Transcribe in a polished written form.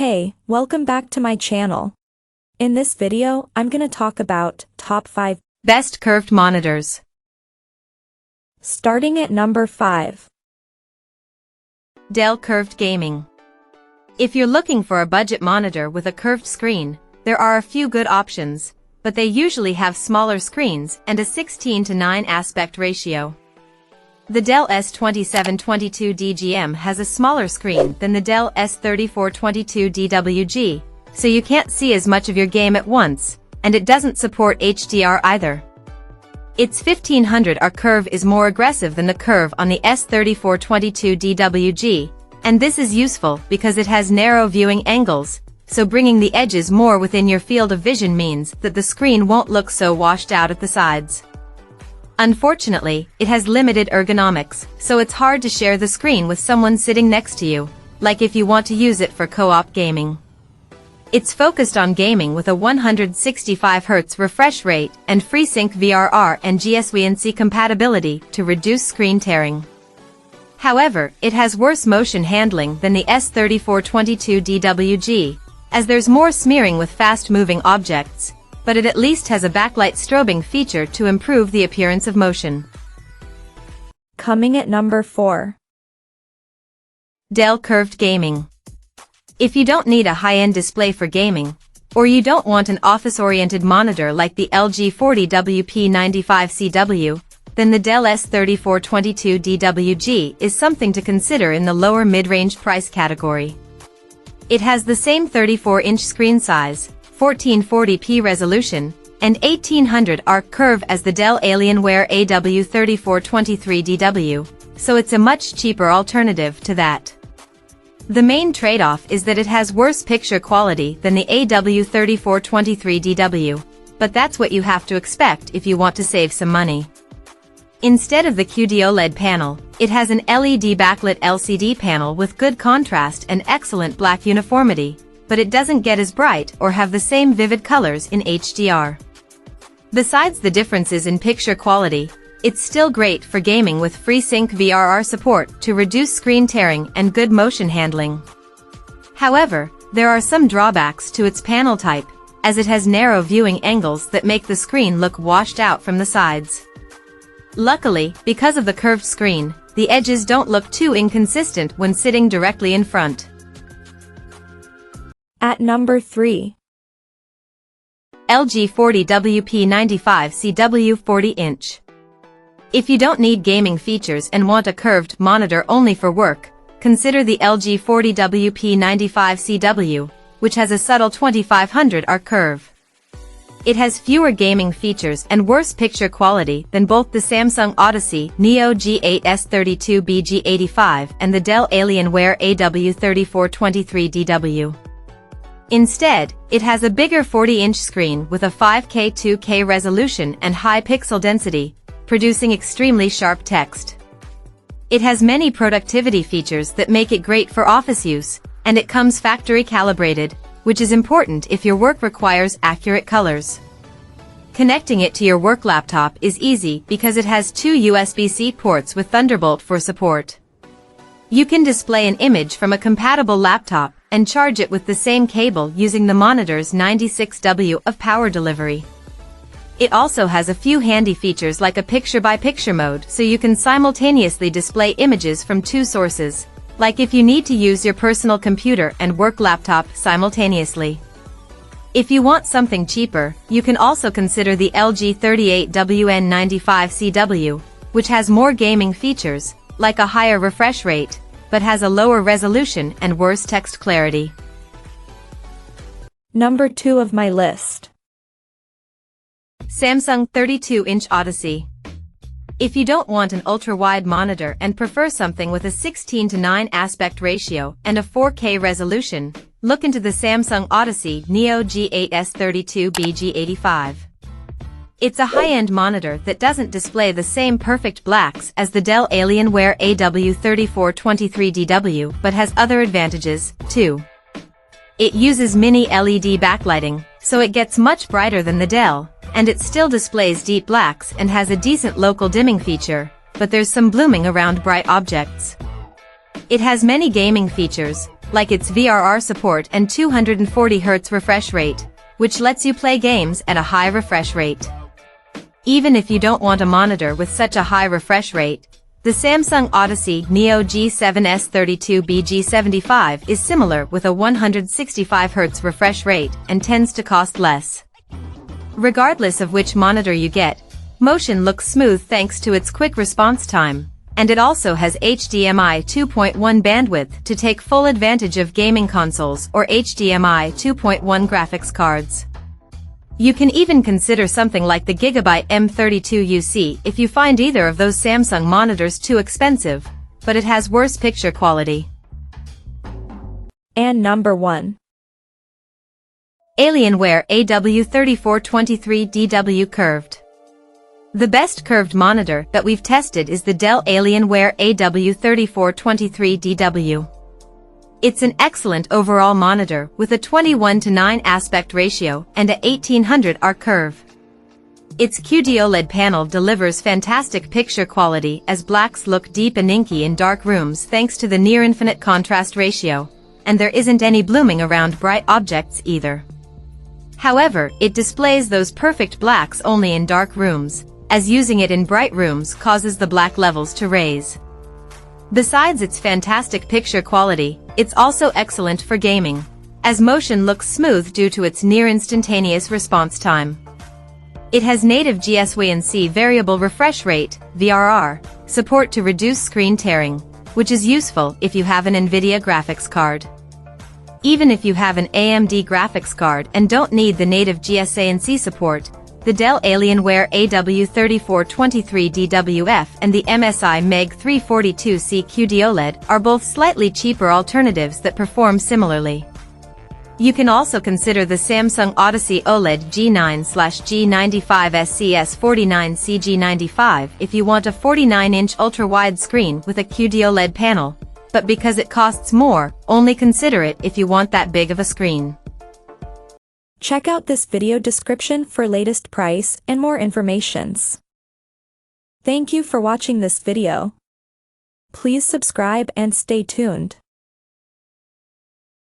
Hey, welcome back to my channel. In this video, I'm gonna talk about top 5 best curved monitors. Starting at number 5. Dell Curved Gaming. If you're looking for a budget monitor with a curved screen, there are a few good options, but they usually have smaller screens and a 16:9 aspect ratio. The Dell S2722 DGM has a smaller screen than the Dell S3422 DWG, so you can't see as much of your game at once, and it doesn't support HDR either. Its 1500R curve is more aggressive than the curve on the S3422 DWG, and this is useful because it has narrow viewing angles, so bringing the edges more within your field of vision means that the screen won't look so washed out at the sides. Unfortunately, it has limited ergonomics, so it's hard to share the screen with someone sitting next to you, like if you want to use it for co-op gaming. It's focused on gaming with a 165Hz refresh rate and FreeSync VRR and GSWNC compatibility to reduce screen tearing. However, it has worse motion handling than the S3422 DWG, as there's more smearing with fast-moving objects, but it at least has a backlight strobing feature to improve the appearance of motion. Coming at number 4. Dell Curved Gaming. If you don't need a high-end display for gaming, or you don't want an office-oriented monitor like the LG 40WP95CW, then the Dell S3422 DWG is something to consider in the lower mid-range price category. It has the same 34-inch screen size, 1440p resolution, and 1800R curve as the Dell Alienware AW3423DW, so it's a much cheaper alternative to that. The main trade-off is that it has worse picture quality than the AW3423DW, but that's what you have to expect if you want to save some money. Instead of the QD-OLED panel, it has an LED backlit LCD panel with good contrast and excellent black uniformity, but it doesn't get as bright or have the same vivid colors in HDR. Besides the differences in picture quality, it's still great for gaming with FreeSync VRR support to reduce screen tearing and good motion handling. However, there are some drawbacks to its panel type, as it has narrow viewing angles that make the screen look washed out from the sides. Luckily, because of the curved screen, the edges don't look too inconsistent when sitting directly in front. At number 3. LG 40WP95CW 40-inch. If you don't need gaming features and want a curved monitor only for work, consider the LG 40WP95CW, which has a subtle 2500R curve. It has fewer gaming features and worse picture quality than both the Samsung Odyssey Neo G8S32BG85 and the Dell Alienware AW3423DW. Instead, it has a bigger 40-inch screen with a 5K 2K resolution and high pixel density, producing extremely sharp text. It has many productivity features that make it great for office use, and it comes factory calibrated, which is important if your work requires accurate colors. Connecting it to your work laptop is easy because it has 2 USB-C ports with Thunderbolt for support. You can display an image from a compatible laptop and charge it with the same cable using the monitor's 96W of power delivery. It also has a few handy features like a picture-by-picture mode so you can simultaneously display images from 2 sources, like if you need to use your personal computer and work laptop simultaneously. If you want something cheaper, you can also consider the LG 38WN95CW, which has more gaming features, like a higher refresh rate, but has a lower resolution and worse text clarity. Number 2 of my list. Samsung 32-inch Odyssey. If you don't want an ultra-wide monitor and prefer something with a 16:9 aspect ratio and a 4K resolution, look into the Samsung Odyssey Neo G8S32BG85. It's a high-end monitor that doesn't display the same perfect blacks as the Dell Alienware AW3423DW but has other advantages, too. It uses mini LED backlighting, so it gets much brighter than the Dell, and it still displays deep blacks and has a decent local dimming feature, but there's some blooming around bright objects. It has many gaming features, like its VRR support and 240Hz refresh rate, which lets you play games at a high refresh rate. Even if you don't want a monitor with such a high refresh rate, the Samsung Odyssey Neo G7S32BG75 is similar with a 165Hz refresh rate and tends to cost less. Regardless of which monitor you get, motion looks smooth thanks to its quick response time, and it also has HDMI 2.1 bandwidth to take full advantage of gaming consoles or HDMI 2.1 graphics cards. You can even consider something like the Gigabyte M32UC if you find either of those Samsung monitors too expensive, but it has worse picture quality. And number 1. Alienware AW3423DW Curved. The best curved monitor that we've tested is the Dell Alienware AW3423DW. It's an excellent overall monitor with a 21:9 aspect ratio and a 1800R curve. Its QD-OLED panel delivers fantastic picture quality as blacks look deep and inky in dark rooms thanks to the near-infinite contrast ratio, and there isn't any blooming around bright objects either. However, it displays those perfect blacks only in dark rooms, as using it in bright rooms causes the black levels to raise. Besides its fantastic picture quality, it's also excellent for gaming, as motion looks smooth due to its near-instantaneous response time. It has native GSWC variable refresh rate, VRR, support to reduce screen tearing, which is useful if you have an NVIDIA graphics card. Even if you have an AMD graphics card and don't need the native GSWC support, the Dell Alienware AW3423DWF and the MSI MEG 342C QD-OLED are both slightly cheaper alternatives that perform similarly. You can also consider the Samsung Odyssey OLED G9/G95SCS49CG95 if you want a 49-inch ultra-wide screen with a QD-OLED panel, but because it costs more, only consider it if you want that big of a screen. Check out this video description for latest price and more informations. Thank you for watching this video. Please subscribe and stay tuned.